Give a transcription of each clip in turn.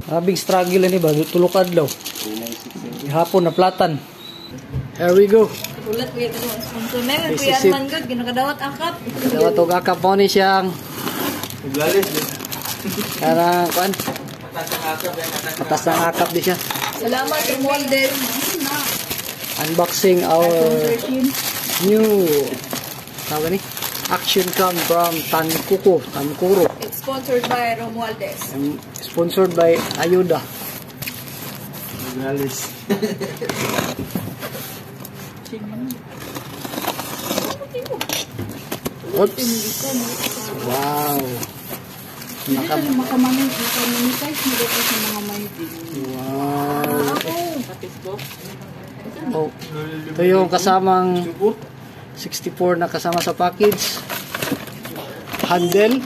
Grabing struggle ni ba? Tulukad daw. Hapon na platan. Here we go. Ulat kuya ko ang sponsor na may kuya man gud ginakadawat akap. Dawat og akap mo ni siyang. Uglalis. Kana kuan. Atas ng akap di siya. Salamat Romualdez. Unboxing our new ni action cam from Tankuro. It's sponsored by Romualdez. Sponsored by Ayuda. Uglalis. Oops. Wow. Wow. Oh, ito yung kasamang 64 na kasama sa package. Handle.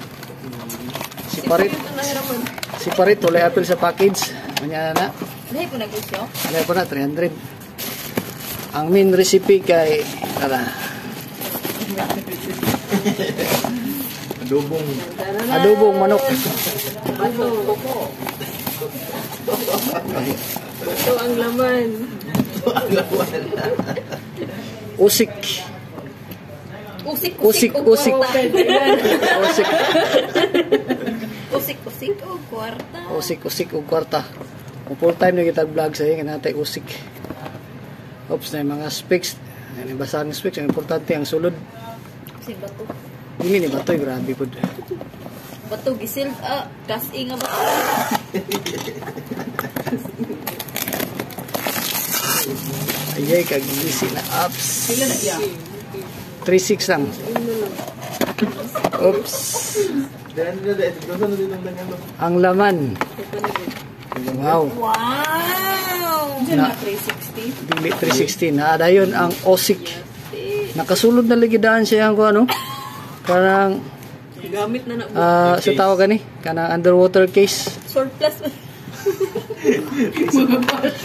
Separate. Wala apple sa package. Manya na. Dahil po nag-usyo? Alay po na, 300. Ang main recipe kay adobong manok. Ito ang laman. Usik. Usik o kwarta. Usik o kwarta. Kung full time na kita vlog sa iyo, natay usik. Oops, na yung mga specs. Yan yung basahan ng specs. Ang importante, ang sulod. Kasi bato. Hindi ni bato, grabe po. Bato, gisil. Kasi nga bato. Ayay, kagisi na apps. 3.6 lang. Oops. Ang laman. Wow. Na 360. Dili 360 na ada yun ang osik. Nakasulod na ligidaan siya ang ano. Karang gamit na sa tawag gani, kanang underwater case. Surplus.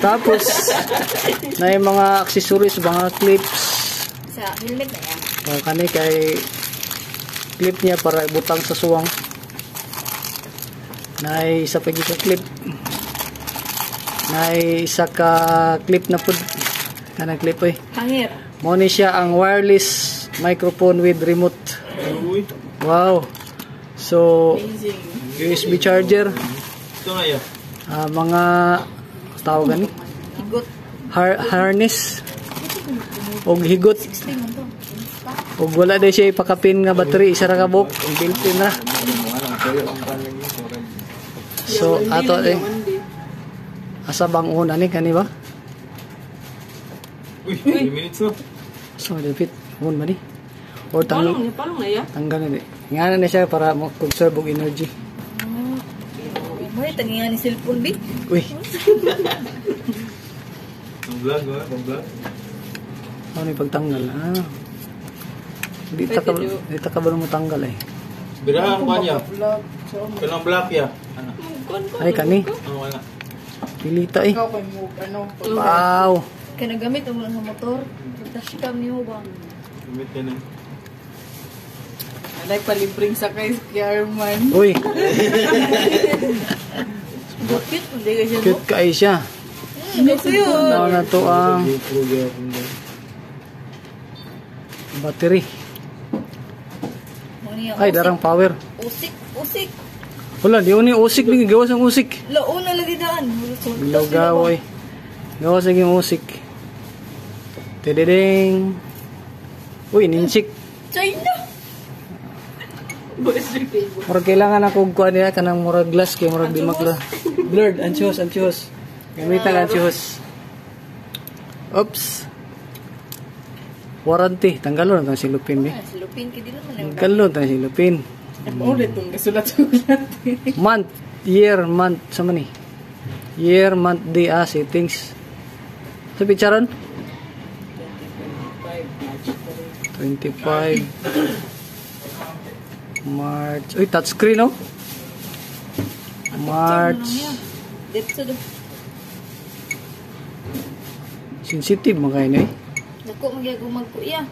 Tapos na yung mga accessories, mga clips. Sa helmet na yan. Kani kay clip niya para ibutang sa suwang. Na isa pa sa clip. Na isa ka clip na pud. Kanang clip eh. Hangir. Mo ni siya ang wireless microphone with remote. Wow. So Amazing. USB charger. Ito na yun. Mga tawag gani. Higot. Harness. Og higot. 60 man to. Og wala day siya ipakapin nga battery, isa ra ka buok, ang built-in na. So ato asa bang una ni kani ba? Uy, 3 minutes oh. So dapat un ba ni? Or Palong na ya. tanggal na di. Ngana na siya para mag-conserve og energy. May tangingan ni cellphone bi. Uy, Ang vlog, ang vlog. ano ni pagtanggal? Di ta ka ba mo tanggal eh. Birahan ko niya. Kanang black ya. Ano? Ay kani, Ano wala. pilita eh. Wow. Kaya nagamit ang mga motor. Dashcam niyo ba? Gamit yan eh. Alay palibring sa kay Kiarman. Uy, Bukit mo di ka siya. cute kay siya. Gusto yun. Ano na to ang battery. Ay, darang power. Usik. Wala, di ni usik, ni gawas ang usik. Lao na lagi daan. Bilaw gawoy. Gawas ang yung usik. Tididing. Uy, ninsik. China. Murag kailangan ako kuha niya kanang murag glass kay murag di makla. Blurred, anchos. Gamitan anchos. Oops. Warranty, tanggalon ang silupin bi. Silupin ka din naman. Tanggalon ang silupin. Ulit tong gasulat-sulat. Month, year, month sa man ni. Year, month, day, settings. Sa pictureon? 25 March. Uy, touchscreen oh. March. Dito do. Sensitive mga kayo eh. Dako magyagumag ko iya.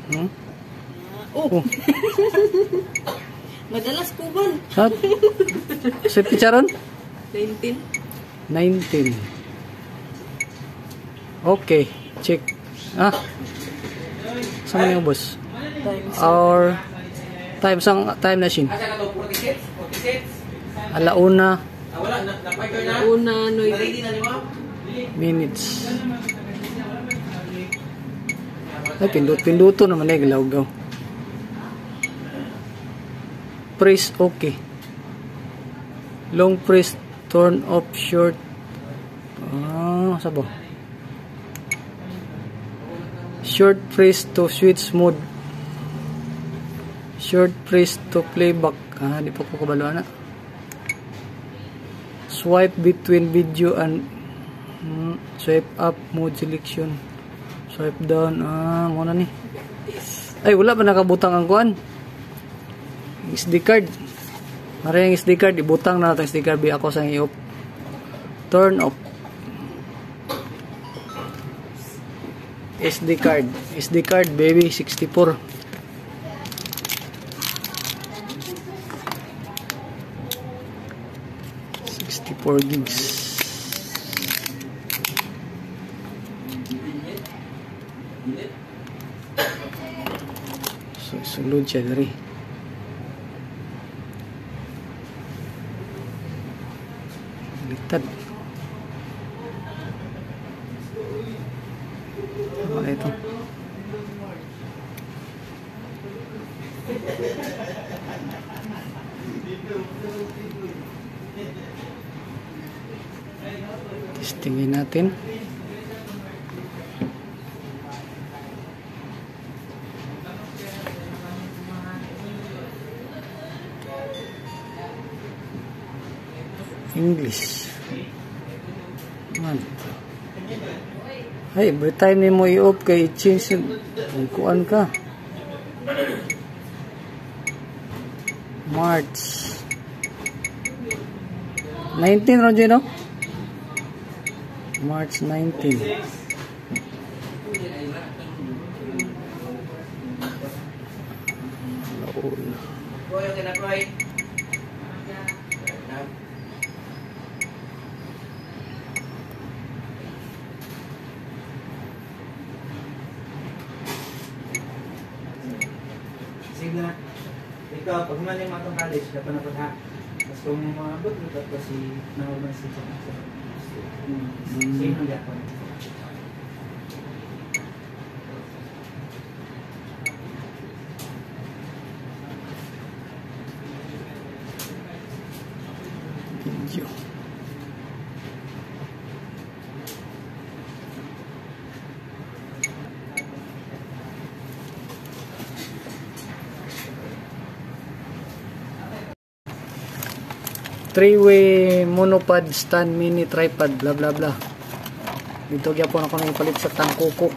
Hmm? Oh. Madalas kuban. Ha? Sa picharon? 19. 19. Okay, check. Ah. Sama niyo, boss. Times. Our time machine. Alauna Una, 9. minutes. Ay, pindut-pinduto naman eh, galaw-gaw. Press okay. Long press, turn off short. Sabo. Short press to switch mode. Short press to playback. Di pa ko kabalo na. Swipe between video and swipe up mode selection. Swipe down. Muna ni. Ay, wala ba nakabutang ang kuan? SD card. Maraming SD card. Ibutang na natin SD card. Bi ako sa i-off. Turn off. SD card. SD card, baby. 64. gigs. So, sulod siya dari. Litad. Ano ito? Testingin natin. English. Man. Hey, every time ni mo i-off kay change yung kuan ka. March 19 Roger, no? March 19. Sige na. Ikaw, pag mali mo itong college, dapat na ha. Tapos kung may mga abot, dapat si naman si same ang gapon. Video. Three-way monopod stand mini tripod bla bla bla. Dito gyapon ako nang ipalit sa tangkuko.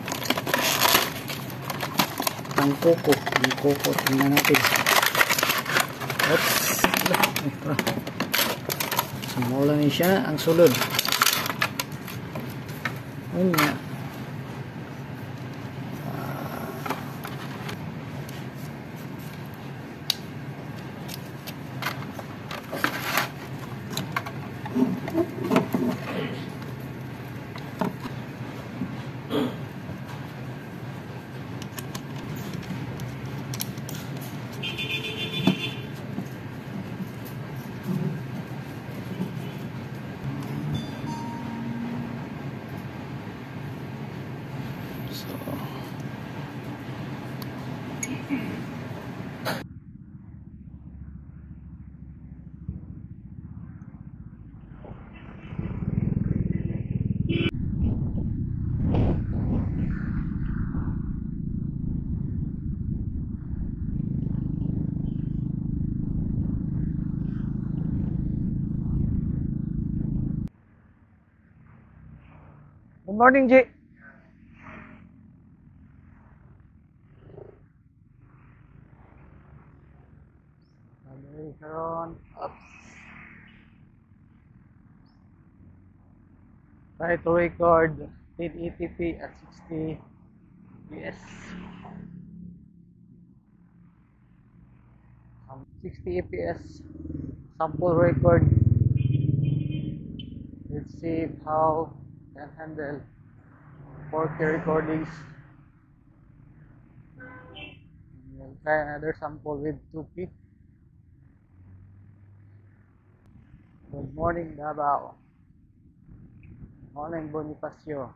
Tangkuko, tingnan natin. Oops. Sumula ni siya ang sulod. Unya. Good morning, G. Try to record 1080p at 60 fps. 60 fps sample record. Let's see how can handle 4K recordings. We'll try another sample with 2P. Good morning, Davao. Morning, Bonifacio.